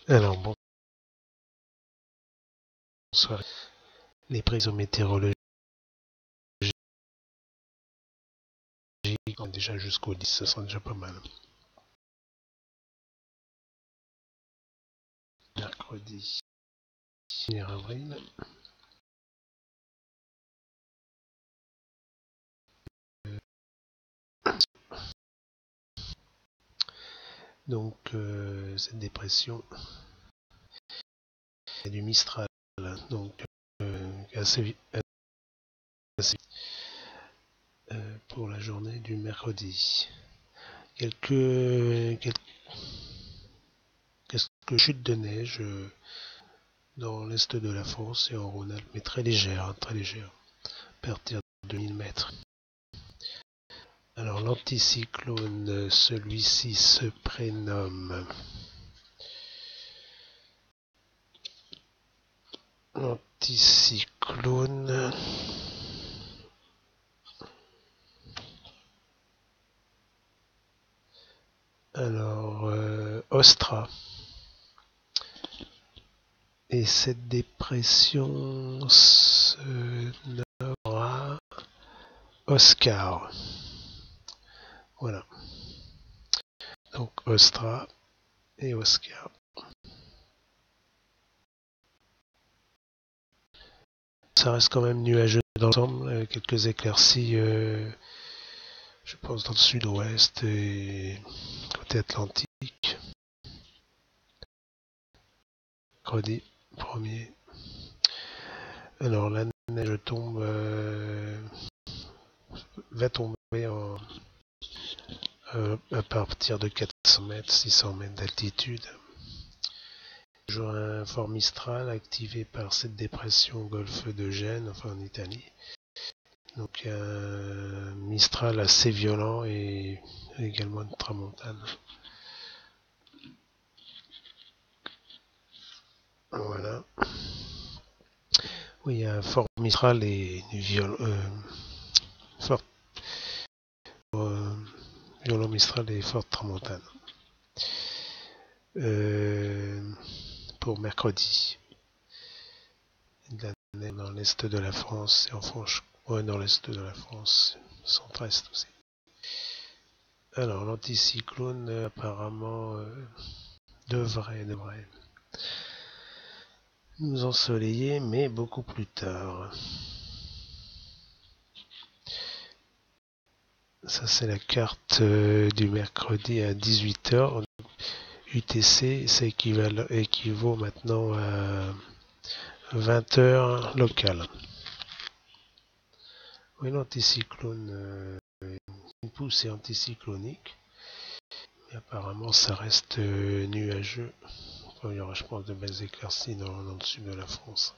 Alors bonsoir. Les prévisions météorologiques déjà jusqu'au 10, ce sera déjà pas mal. Mercredi 1er avril. Donc cette dépression est du Mistral, donc assez pour la journée du mercredi. Quelques chutes de neige dans l'est de la France et en Rhône-Alpes, mais très légères, à partir de 1000 mètres. Alors l'anticyclone, celui-ci se prénomme l'anticyclone Ostra. Et cette dépression se nommera Oscar. Voilà. Donc Ostra et Oscar. Ça reste quand même nuageux dans l'ensemble, quelques éclaircies, je pense dans le sud-ouest et côté atlantique. Mercredi 1er. Alors la neige tombe, va tomber à partir de 400 mètres, 600 mètres d'altitude. Toujours un fort Mistral activé par cette dépression au golfe de Gênes, enfin en Italie. Donc un Mistral assez violent et également une tramontane. Voilà. Oui, il y a un fort Mistral et une violent Mistral et forte tramontane. Pour mercredi. Dans l'est de la France et en Franche. Ouais, dans l'est de la France, centre-est aussi. Alors l'anticyclone apparemment devrait nous ensoleiller, mais beaucoup plus tard. Ça c'est la carte du mercredi à 18h. UTC, ça équivaut maintenant à 20h local. Oui, l'anticyclone, une poussée anticyclonique. Mais apparemment ça reste nuageux. Enfin, il y aura je pense de belles éclaircies dans le sud de la France.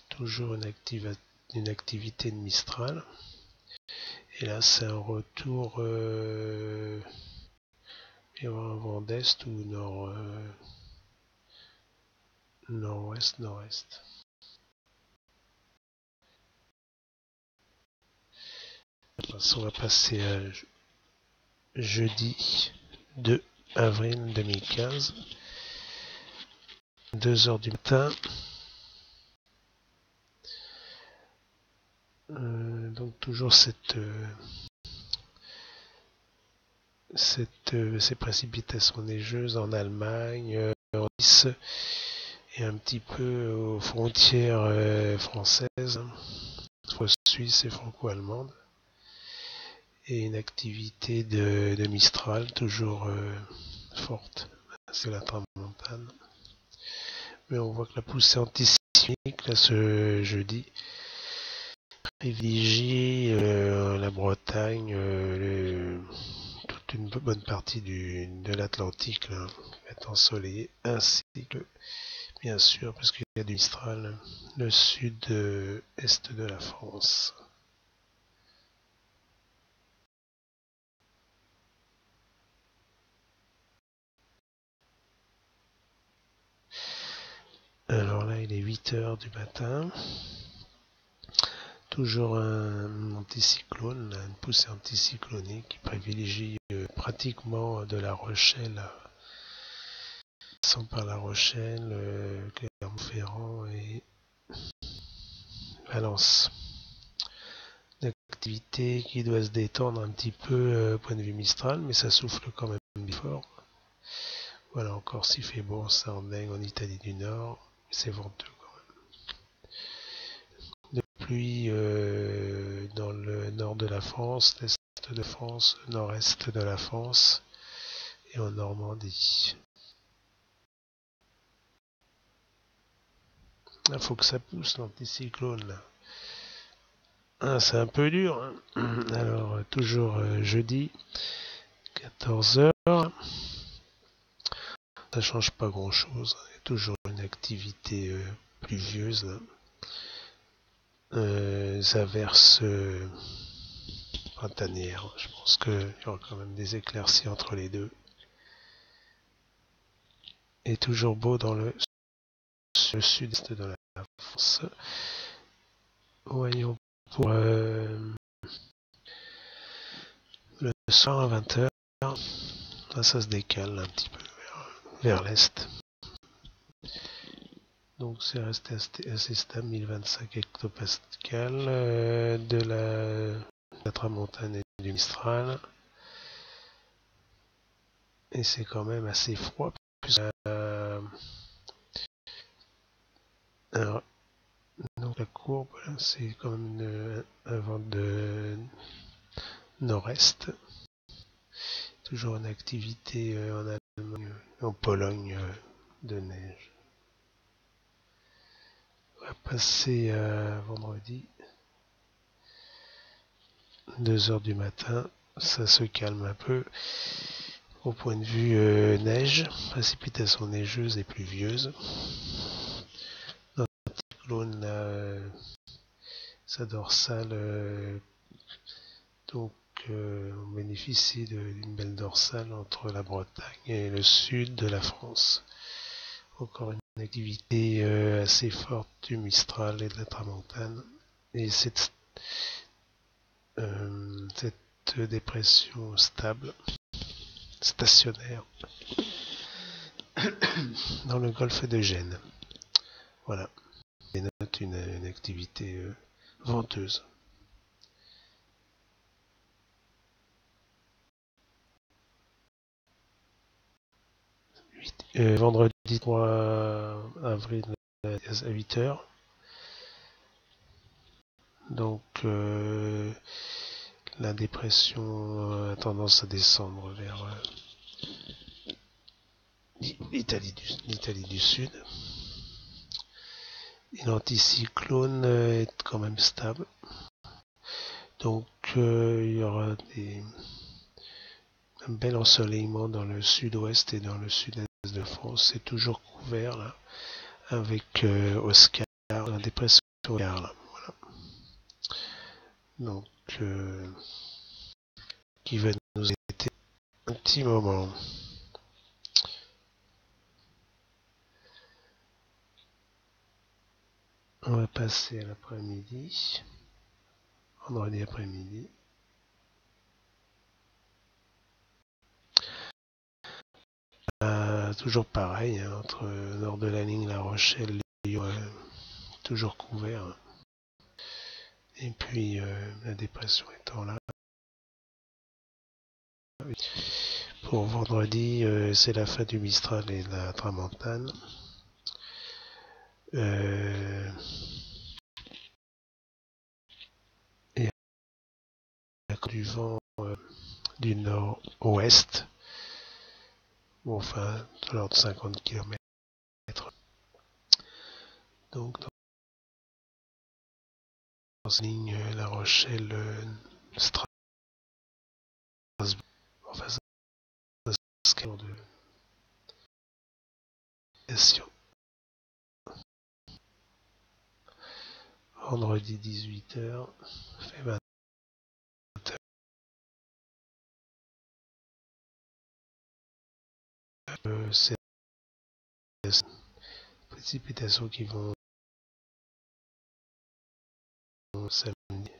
Toujours une activité de Mistral. Et là c'est un retour il y aura un vent d'est ou nord-ouest. On va passer à jeudi 2 avril 2015, 2h du matin. Donc toujours ces précipitations neigeuses en Allemagne, en Nice et un petit peu aux frontières françaises, suisses et franco-allemandes. Et une activité de Mistral toujours forte, c'est la tramontane. Mais on voit que la poussée anticyclonique là ce jeudi privilégie la Bretagne, toute une bonne partie de l'Atlantique est ensoleillée, ainsi que bien sûr parce qu'il y a du Mistral, le sud-est de la France. Alors là il est 8h du matin. Toujours un anticyclone, une poussée anticyclonique qui privilégie pratiquement de La Rochelle passant par La Rochelle, Clermont-Ferrand et Valence. Une activité qui doit se détendre un petit peu au point de vue Mistral, mais ça souffle quand même bien fort. Voilà, encore s'il fait bon, ça emmène en Italie du Nord, c'est venteux quand même. De pluie dans le nord de la France, l'est de France, nord-est de la France et en Normandie. Il faut que ça pousse l'anticyclone là. Ah, c'est un peu dur. Hein. Alors, toujours jeudi, 14 heures. Ça change pas grand chose. Il y a toujours une activité pluvieuse. Averses printanières. Je pense qu'il y aura quand même des éclaircies entre les deux. Et toujours beau dans le sud-est de la France. Voyons pour le soir à 20 heures. Là, ça se décale un petit peu vers l'est. Donc c'est resté assez stable, 1025 hectopascales de la tramontane et du Mistral. Et c'est quand même assez froid. Alors, donc la courbe, c'est quand même un vent de nord-est. Toujours une activité en Allemagne, en Pologne de neige. On va passer à vendredi, 2 heures du matin. Ça se calme un peu. Au point de vue neige, précipitations neigeuses et pluvieuses. Dans l'anticyclone, là, sa dorsale, donc on bénéficie d'une belle dorsale entre la Bretagne et le sud de la France. Encore une activité assez forte du Mistral et de la Tramontane. Et cette dépression stable, stationnaire, dans le golfe de Gênes. Voilà. Et note une activité venteuse. Vendredi 3 avril à 8 heures. Donc la dépression a tendance à descendre vers l'Italie du Sud. Et l'anticyclone est quand même stable. Donc il y aura un bel ensoleillement dans le sud-ouest et dans le sud-est de France. C'est toujours couvert là, avec Oscar, la dépression Oscar. Là. Voilà. Donc qui va nous aider un petit moment. On va passer à l'après-midi, vendredi après-midi. Toujours pareil, hein, entre nord de la ligne La Rochelle, Lyon, toujours couvert. Et puis la dépression étant là. Pour vendredi, c'est la fin du Mistral et de la Tramontane. Et du vent du nord-ouest, bon, enfin de l'ordre de 50 km. Donc dans cette ligne La Rochelle, Strasbourg, enfin ça se calme de station. Vendredi 18h, fait 20h. C'est des précipitations qui vont samedi.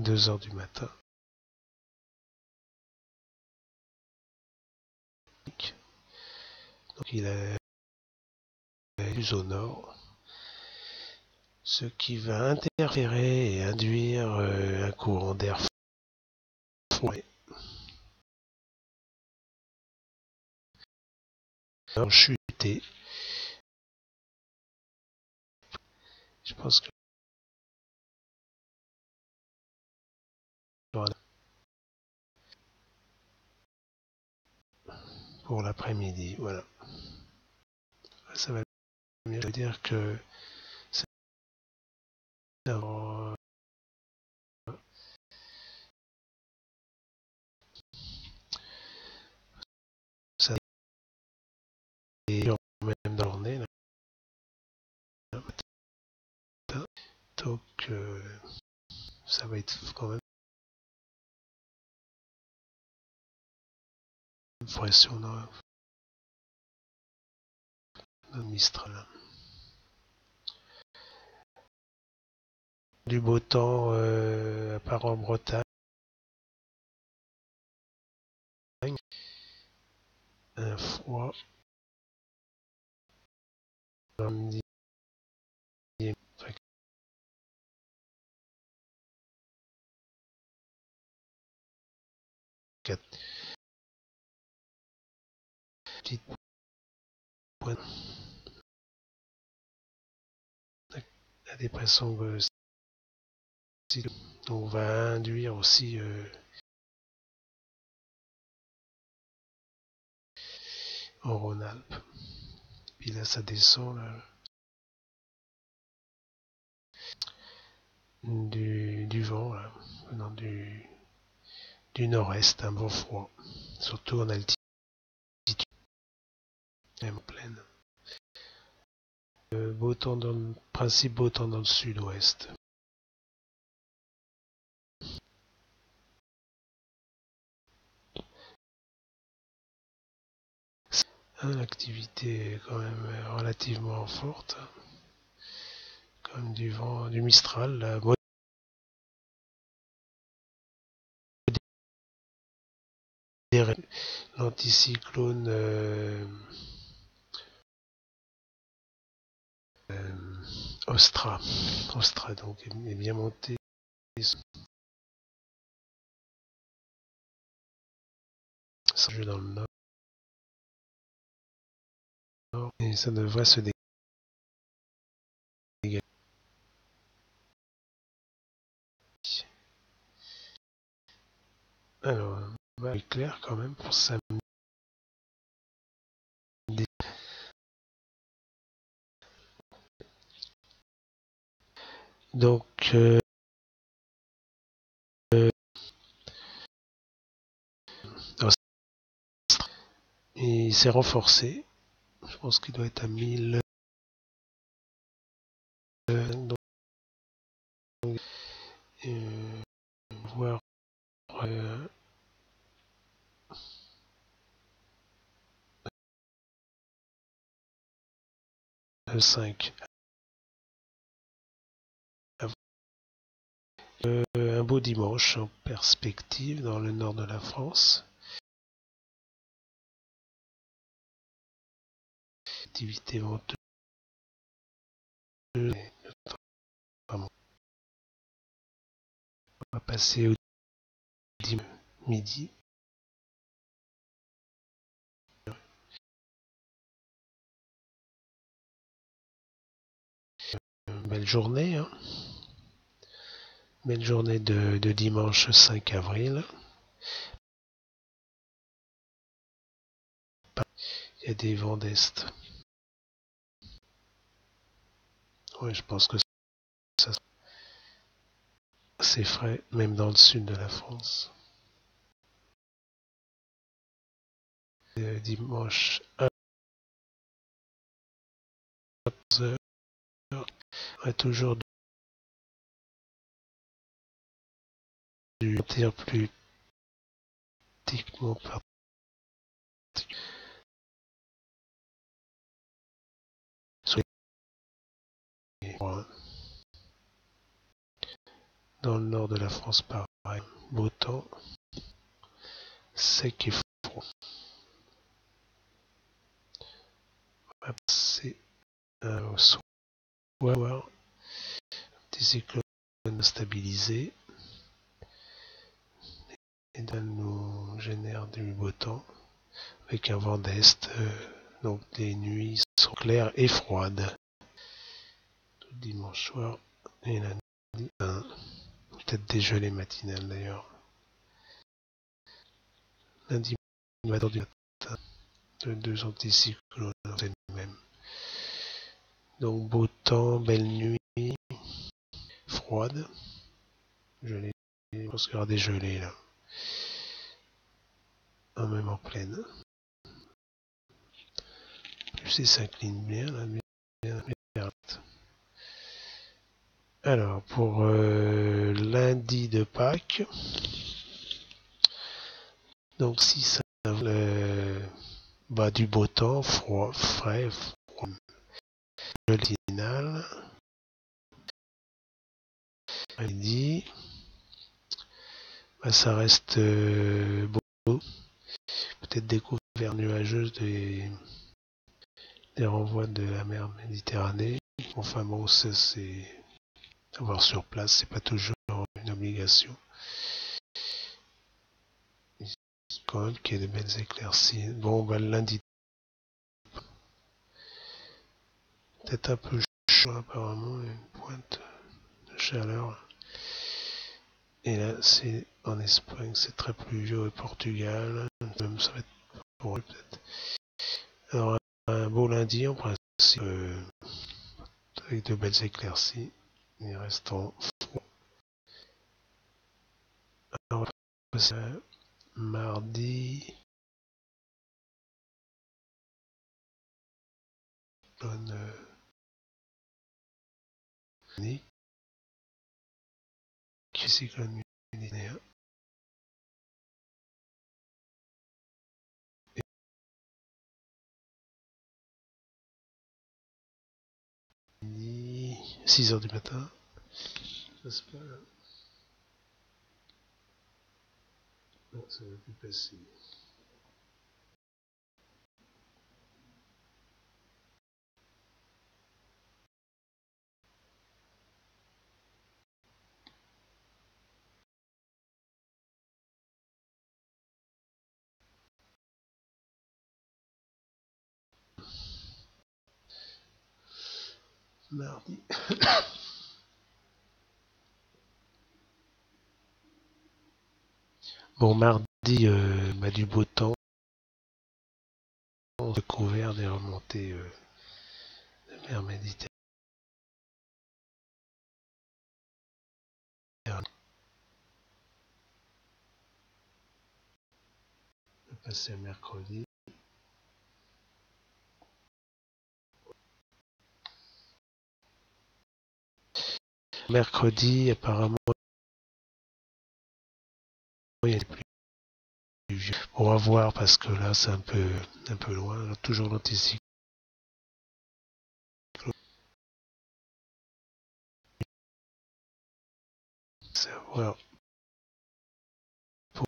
2 heures du matin. Donc il est plus au nord, ce qui va interférer et induire un courant d'air froid chuter. Je pense que pour l'après-midi, voilà. Ça va mieux dire que c'est avant, ça est même dans la journée, là. Donc ça va être quand même impressionnant dans le Mistral. Du beau temps à part en Bretagne, un froid lundi, enfin, 4 petites pointes. La dépression on va induire aussi en Rhône-Alpes. Puis là, ça descend là, du vent là, venant du nord-est, un bon froid, surtout en altitude, même en plaine. Beau temps dans le principe, beau temps dans le sud-ouest. L'activité est quand même relativement forte, comme du vent, du Mistral, là, l'anticyclone Ostra, donc est bien monté. Ça joue dans le nord et ça devrait se dégager. Alors, va être clair quand même pour samedi. Donc, il s'est renforcé. Je pense qu'il doit être à 1000. Donc, voir 5. Un beau dimanche en perspective dans le nord de la France. Activité venteuse. On va passer au midi. Belle journée, hein. Belle journée de dimanche 5 avril. Il y a des vents d'est. Ouais, je pense que ça c'est frais, même dans le sud de la France. Dimanche à 11 heures, toujours du tir plus pratiquement par sur les points. Dans le nord de la France, pareil. Beau temps, sec et froid. On va passer au soir. Des cyclones stabilisés. Et là, nous génère du beau temps avec un vent d'est. Donc des nuits sont claires et froides. Tout dimanche soir et lundi, peut-être des gelées matinales d'ailleurs. Lundi matin du matin, de 2 anticyclones, c'est le même. Donc beau temps, belle nuit, froide. Gelée, je pense qu'il y aura des gelées là. Même en pleine. Plus il s'incline bien, là, bien. Alors, pour lundi de Pâques, donc si ça du beau temps, froid, frais, froid, matinal, midi, ça reste beau, peut-être des couverts nuageuses des renvois de la mer Méditerranée. Enfin bon, ça c'est à voir sur place, c'est pas toujours une obligation. Quand même qu'il y ait de belles éclaircies. Bon, le lundi, peut-être un peu chaud apparemment, une pointe de chaleur. Et là, c'est en Espagne, c'est très pluvieux au Portugal. Même ça va être pour eux peut-être. Alors, un beau lundi en principe, avec de belles éclaircies. Et restant froid. Alors, on va passer à mardi. Bonne nuit. Cyclone méditerranéen. 6h du matin. Ça se passe là. Non, ça va plus passer. Mardi. Bon, mardi, du beau temps, couvert des remontées de mer Méditerranée. On va passer à mercredi. Mercredi, apparemment, il y a des pluies. On va voir parce que là, c'est un peu loin. Toujours l'anticyclone. C'est à voir. Pour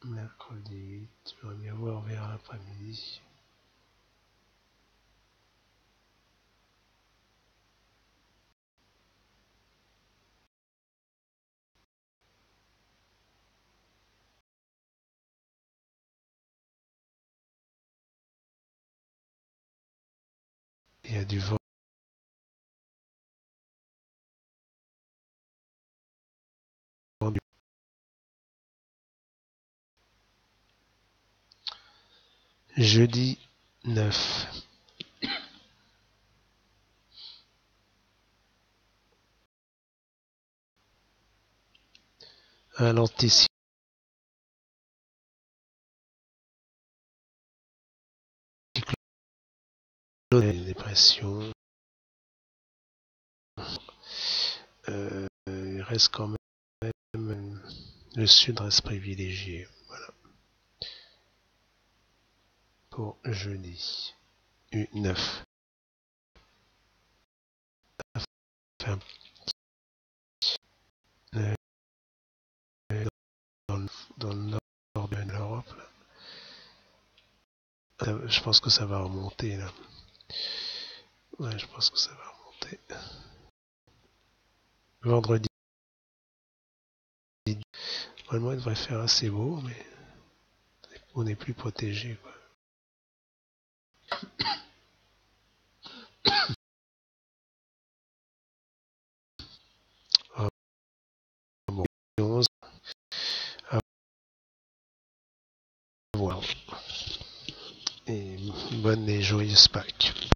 mercredi, tu vas bien voir vers l'après-midi. Il y a du vent. Jeudi 9. Un anticyclone. Des pressions. Il reste quand même. Le sud reste privilégié. Voilà. Pour jeudi 9. fait euh, dans le nord de l'Europe. Je pense que ça va remonter là. Ouais, je pense que ça va remonter. Vendredi, normalement il devrait faire assez beau, mais on n'est plus protégé, quoi. Ah, bon, 11 à voir. Et bonne et joyeuse Pâques.